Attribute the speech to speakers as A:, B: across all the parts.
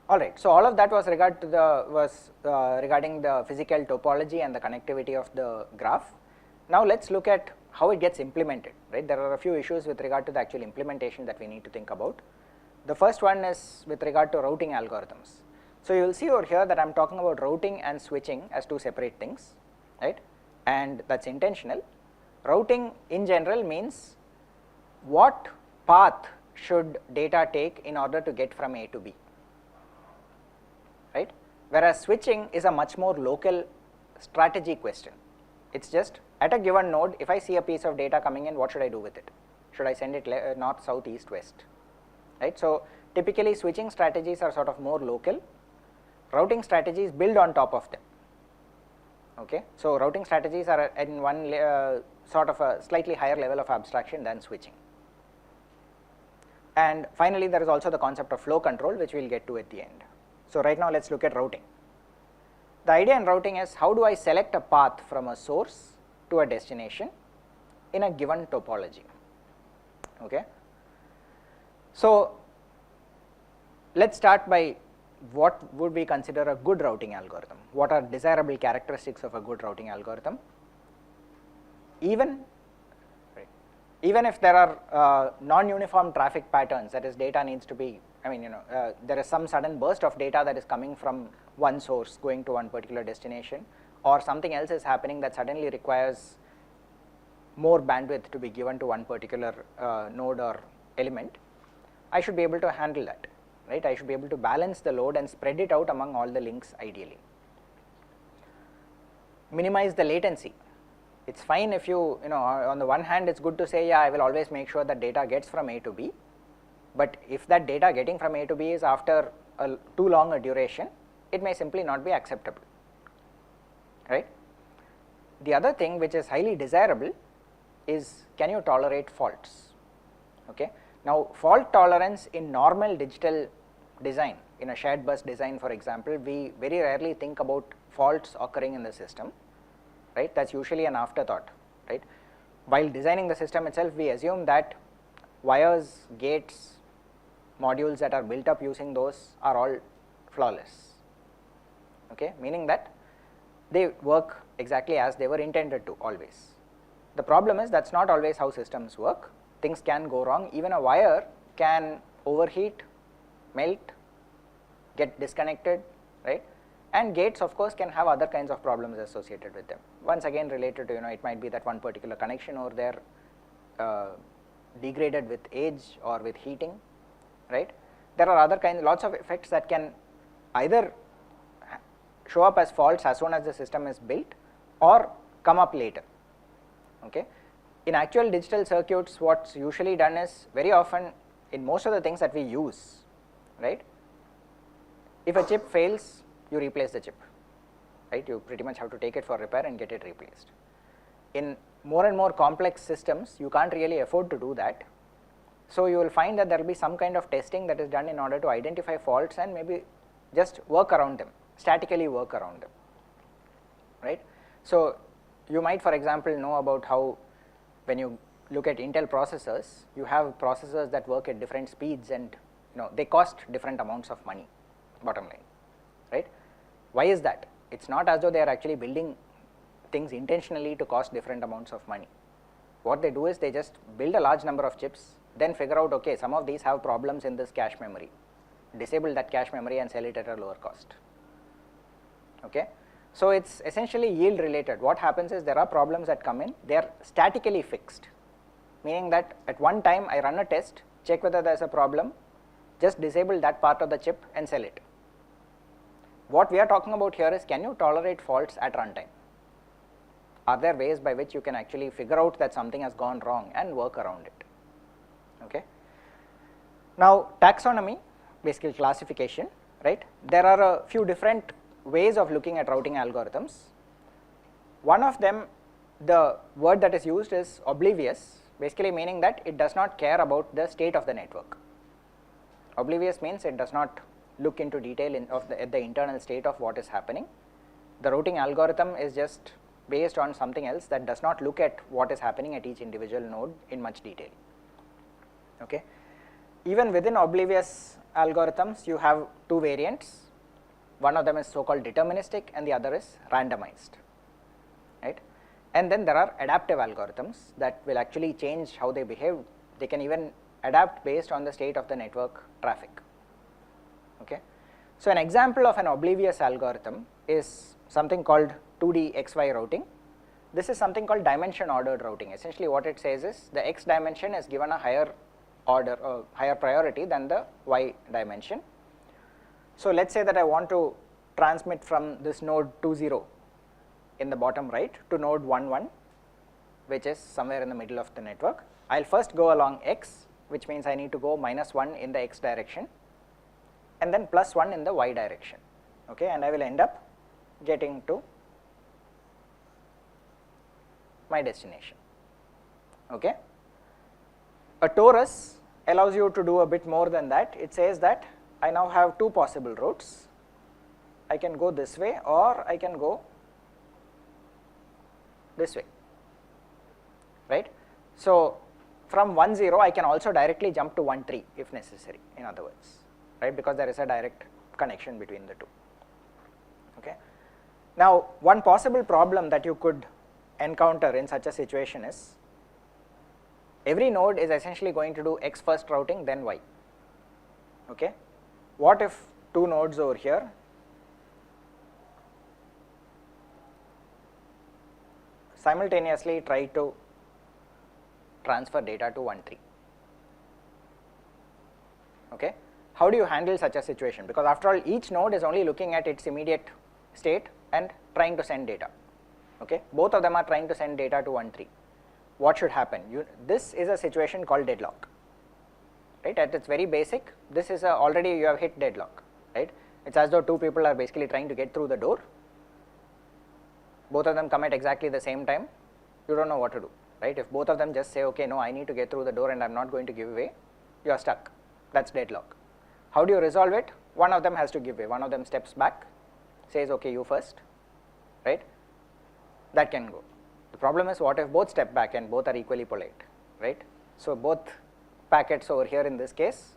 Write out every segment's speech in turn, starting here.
A: Alright, so all of that was regarding the physical topology and the connectivity of the graph. Now let's look at how it gets implemented, right? There are a few issues with regard to the actual implementation that we need to think about. The first one is with regard to routing algorithms. So you will see over here that I am talking about routing and switching as two separate things, right? And that's intentional. Routing in general means what path should data take in order to get from A to B, right? Whereas switching is a much more local strategy question. It's just at a given node, if I see a piece of data coming in, what should I do with it? Should I send it north, south, east, west, right? So typically switching strategies are sort of more local, routing strategies build on top of them. Okay, so routing strategies are in one sort of a slightly higher level of abstraction than switching. And finally, there is also the concept of flow control, which we will get to at the end. So right now let's look at routing. The idea in routing is how do I select a path from a source to a destination in a given topology. Okay. So let's start by what would we consider a good routing algorithm? What are desirable characteristics of a good routing algorithm? Even if there are non-uniform traffic patterns, that is data needs to be, there is some sudden burst of data that is coming from one source going to one particular destination, or something else is happening that suddenly requires more bandwidth to be given to one particular node or element, I should be able to handle that, right? I should be able to balance the load and spread it out among all the links ideally. Minimize the latency. It's fine if you on the one hand it's good to say, yeah, I will always make sure that data gets from A to B, but if that data getting from A to B is after too long a duration, it may simply not be acceptable, right? The other thing which is highly desirable is, can you tolerate faults? Okay. Now fault tolerance in normal digital design, in a shared bus design for example, we very rarely think about faults occurring in the system, right? That's usually an afterthought, right? While designing the system itself, we assume that wires, gates, modules that are built up using those are all flawless, okay, meaning that they work exactly as they were intended to always. The problem is that's not always how systems work. Things can go wrong. Even a wire can overheat, melt, get disconnected, right? And gates of course can have other kinds of problems associated with them. Once again related to, it might be that one particular connection over there degraded with age or with heating, right? There are other kinds, lots of effects that can either show up as faults as soon as the system is built or come up later, okay. In actual digital circuits, what's usually done is, very often in most of the things that we use, right, if a chip fails, you replace the chip, right? You pretty much have to take it for repair and get it replaced. In more and more complex systems, you can't really afford to do that. So you will find that there will be some kind of testing that is done in order to identify faults and maybe just work around them, statically work around them, right? So you might for example know about how when you look at Intel processors, you have processors that work at different speeds and they cost different amounts of money, bottom line, right? Why is that? It's not as though they are actually building things intentionally to cost different amounts of money. What they do is they just build a large number of chips, then figure out, okay, some of these have problems in this cache memory, disable that cache memory and sell it at a lower cost, okay. So it's essentially yield related. What happens is there are problems that come in, they are statically fixed, meaning that at one time I run a test, check whether there is a problem, just disable that part of the chip and sell it. What we are talking about here is, can you tolerate faults at runtime? Are there ways by which you can actually figure out that something has gone wrong and work around it, okay. Now taxonomy, basically classification, right? There are a few different ways of looking at routing algorithms. One of them, the word that is used is oblivious, basically meaning that it does not care about the state of the network. Oblivious means it does not look into detail at the internal state of what is happening. The routing algorithm is just based on something else that does not look at what is happening at each individual node in much detail, okay. Even within oblivious algorithms, you have two variants. One of them is so called deterministic and the other is randomized, right? And then there are adaptive algorithms that will actually change how they behave. They can even adapt based on the state of the network traffic, okay? So an example of an oblivious algorithm is something called 2D XY routing. This is something called dimension ordered routing. Essentially what it says is the X dimension is given a higher order, higher priority than the Y dimension. So let's say that I want to transmit from this node 20 in the bottom right to node 11, which is somewhere in the middle of the network. I'll first go along X, which means I need to go -1 in the X direction and then +1 in the Y direction, okay, and I will end up getting to my destination, okay. A torus allows you to do a bit more than that. It says that I now have two possible routes. I can go this way or I can go this way, right. So from 10 I can also directly jump to 13 if necessary, in other words, right, because there is a direct connection between the two, okay. Now one possible problem that you could encounter in such a situation is every node is essentially going to do X first routing then Y, okay. What if two nodes over here simultaneously try to transfer data to 13, okay. How do you handle such a situation? Because after all each node is only looking at its immediate state and trying to send data, okay. Both of them are trying to send data to 13. What should happen? This is a situation called deadlock, right. At its very basic, this is already you have hit deadlock, right. It's as though two people are basically trying to get through the door. Both of them come at exactly the same time. You don't know what to do, right. If both of them just say, okay, no, I need to get through the door and I'm not going to give way, you are stuck. That's deadlock. How do you resolve it? One of them has to give way. One of them steps back, says, okay, you first, right. That can go. The problem is, what if both step back and both are equally polite, right. So both packets over here in this case,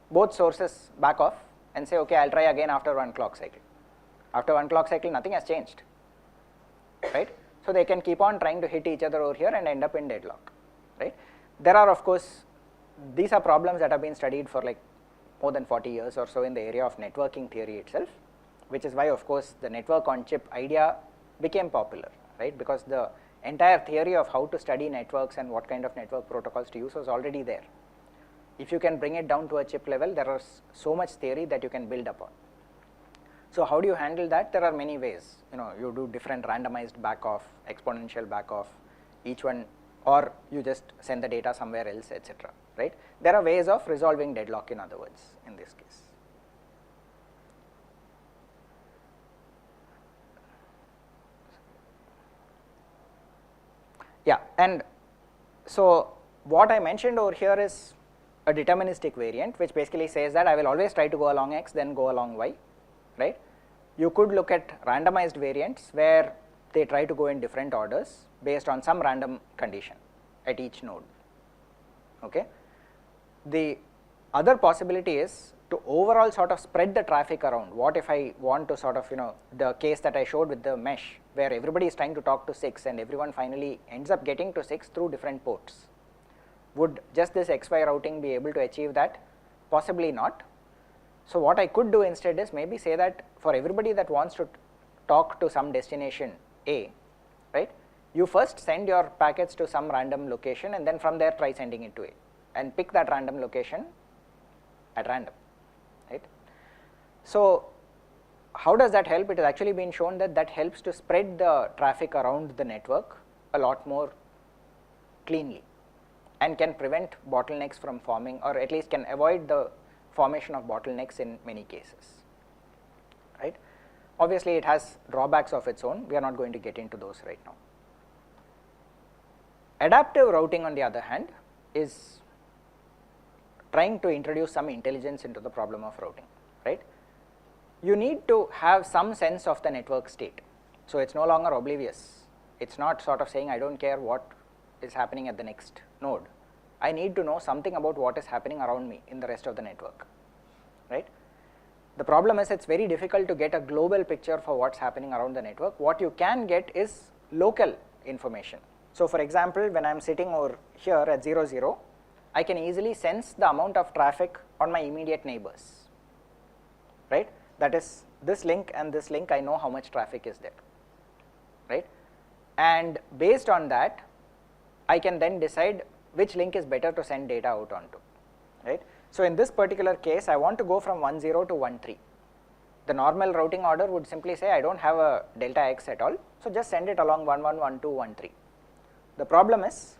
A: both sources back off and say, okay, I'll try again after one clock cycle. After one clock cycle, nothing has changed, right. So they can keep on trying to hit each other over here and end up in deadlock, right. There are, of course, these are problems that have been studied for like more than 40 years or so in the area of networking theory itself, which is why, of course, the network on chip idea became popular, right, because the entire theory of how to study networks and what kind of network protocols to use was already there. If you can bring it down to a chip level, there is so much theory that you can build upon. So how do you handle that? There are many ways. You do different randomized back off, exponential back off, each one, or you just send the data somewhere else, etc., right. There are ways of resolving deadlock, in other words, in this case. Yeah, and so what I mentioned over here is a deterministic variant, which basically says that I will always try to go along X then go along Y, right. You could look at randomized variants where they try to go in different orders based on some random condition at each node, okay. The other possibility is to overall sort of spread the traffic around. What if I want to sort of, the case that I showed with the mesh where everybody is trying to talk to 6 and everyone finally ends up getting to 6 through different ports. Would just this XY routing be able to achieve that? Possibly not. So what I could do instead is maybe say that for everybody that wants to talk to some destination A, right, you first send your packets to some random location and then from there try sending it to A and pick that random location at random, right. So how does that help? It has actually been shown that that helps to spread the traffic around the network a lot more cleanly and can prevent bottlenecks from forming, or at least can avoid the formation of bottlenecks in many cases, right. Obviously it has drawbacks of its own. We are not going to get into those right now. Adaptive routing, on the other hand, is trying to introduce some intelligence into the problem of routing, right. You need to have some sense of the network state. So it's no longer oblivious. It's not sort of saying I don't care what is happening at the next node. I need to know something about what is happening around me in the rest of the network, right. The problem is it's very difficult to get a global picture for what's happening around the network. What you can get is local information. So for example, when I'm sitting over here at 0, 0, I can easily sense the amount of traffic on my immediate neighbors, right. That is this link and this link, I know how much traffic is there, right. And based on that, I can then decide which link is better to send data out onto, right. So in this particular case, I want to go from 10 to 13. The normal routing order would simply say I don't have a delta x at all, so just send it along 11, 12, 13. The problem is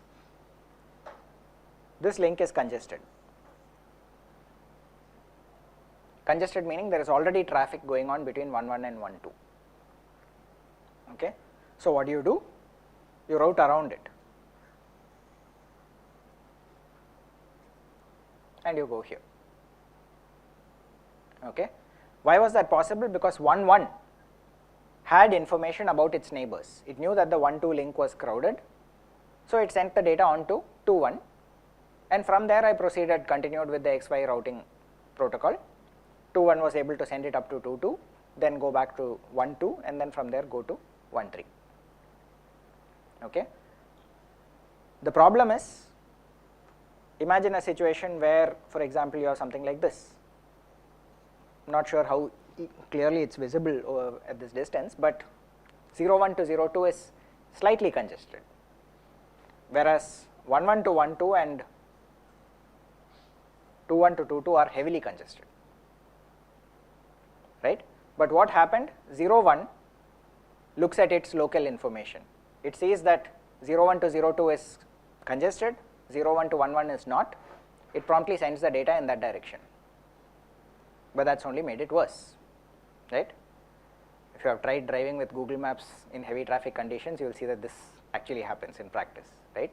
A: this link is congested. Congested meaning there is already traffic going on between 11 and 12. Okay. So what do? You route around it and you go here. Okay. Why was that possible? Because 11 had information about its neighbors. It knew that the 12 link was crowded, so it sent the data on to 21, and from there I continued with the XY routing protocol. 21 was able to send it up to 22, then go back to 12, and then from there go to 13. Okay. The problem is, imagine a situation where, for example, you have something like this. Not sure how clearly it's visible at this distance, but 01 to 02 is slightly congested, whereas 11 to 12 and 21 to 22 are heavily congested, right. But what happened? 01 looks at its local information. It sees that 01 to 02 is congested, 01 to 11 is not. It promptly sends the data in that direction, but that's only made it worse, right. If you have tried driving with Google Maps in heavy traffic conditions, you will see that this actually happens in practice, right.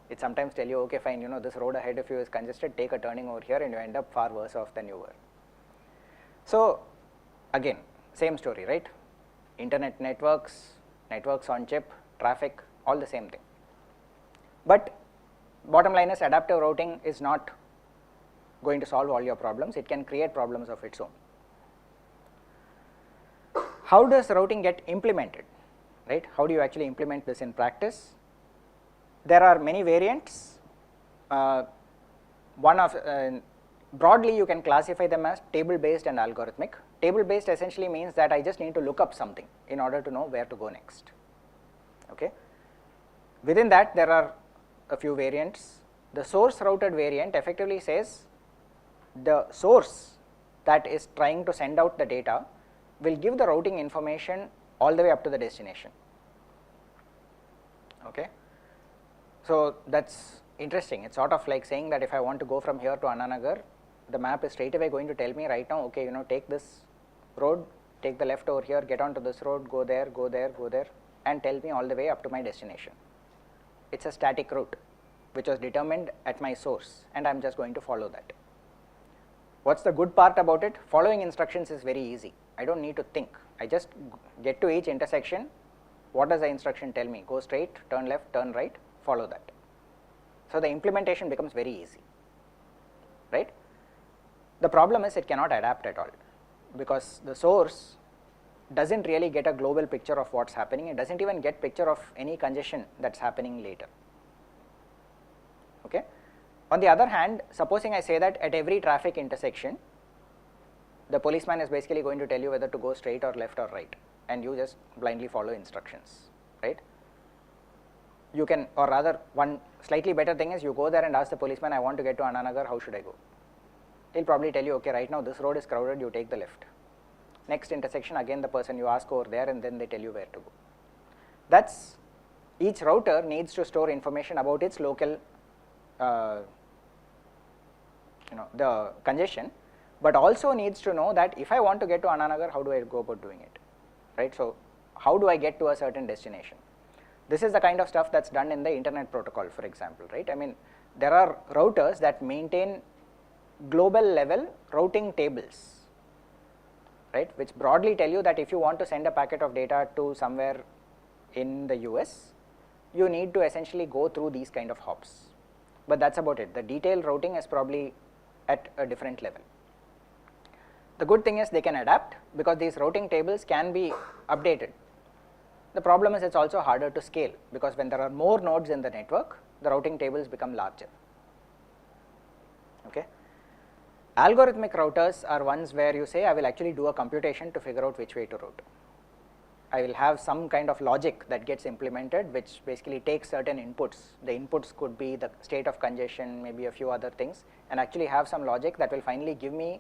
A: It sometimes tell you, okay fine, this road ahead of you is congested, take a turning over here, and you end up far worse off than you were. So again, same story, right. Internet networks, networks on chip, traffic, all the same thing. But bottom line is, adaptive routing is not going to solve all your problems. It can create problems of its own. How does routing get implemented, right? How do you actually implement this in practice? There are many variants. Broadly you can classify them as table based and algorithmic. Table based essentially means that I just need to look up something in order to know where to go next. Okay. Within that there are a few variants. The source routed variant effectively says the source that is trying to send out the data will give the routing information all the way up to the destination. Okay. So that's interesting. It's sort of like saying that if I want to go from here to Ananagar, the map is straight away going to tell me right now, okay, take this road, take the left over here, get onto this road, go there, go there, go there, and tell me all the way up to my destination. It's a static route which was determined at my source, and I'm just going to follow that. What's the good part about it? Following instructions is very easy. I don't need to think. I just get to each intersection. What does the instruction tell me? Go straight, turn left, turn right, follow that. So the implementation becomes very easy, right? The problem is it cannot adapt at all, because the source doesn't really get a global picture of what's happening. It doesn't even get picture of any congestion that's happening later. Okay. On the other hand, supposing I say that at every traffic intersection, the policeman is basically going to tell you whether to go straight or left or right, and you just blindly follow instructions, right? You can, or rather, one slightly better thing is you go there and ask the policeman, I want to get to Ananagar, how should I go? He'll probably tell you, okay, right now this road is crowded, you take the left. Next intersection, again the person you ask over there, and then they tell you where to go. That's, each router needs to store information about its local the congestion, but also needs to know that if I want to get to Ananagar, how do I go about doing it, right? So how do I get to a certain destination? This is the kind of stuff that's done in the internet protocol, for example, right? I mean, there are routers that maintain global level routing tables, right, which broadly tell you that if you want to send a packet of data to somewhere in the US, you need to essentially go through these kind of hops. but that's about it. The detailed routing is probably at a different level. The good thing is they can adapt because these routing tables can be updated. The problem is it's also harder to scale because when there are more nodes in the network, the routing tables become larger. Okay. Algorithmic routers are ones where you say I will actually do a computation to figure out which way to route. I will have some kind of logic that gets implemented which basically takes certain inputs. The inputs could be the state of congestion, maybe a few other things, and actually have some logic that will finally give me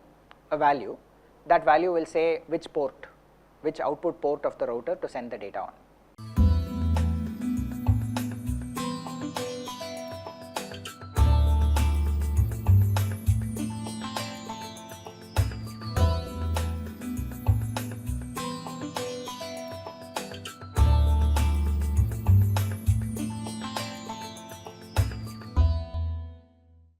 A: a value. That value will say which port, which output port of the router to send the data on.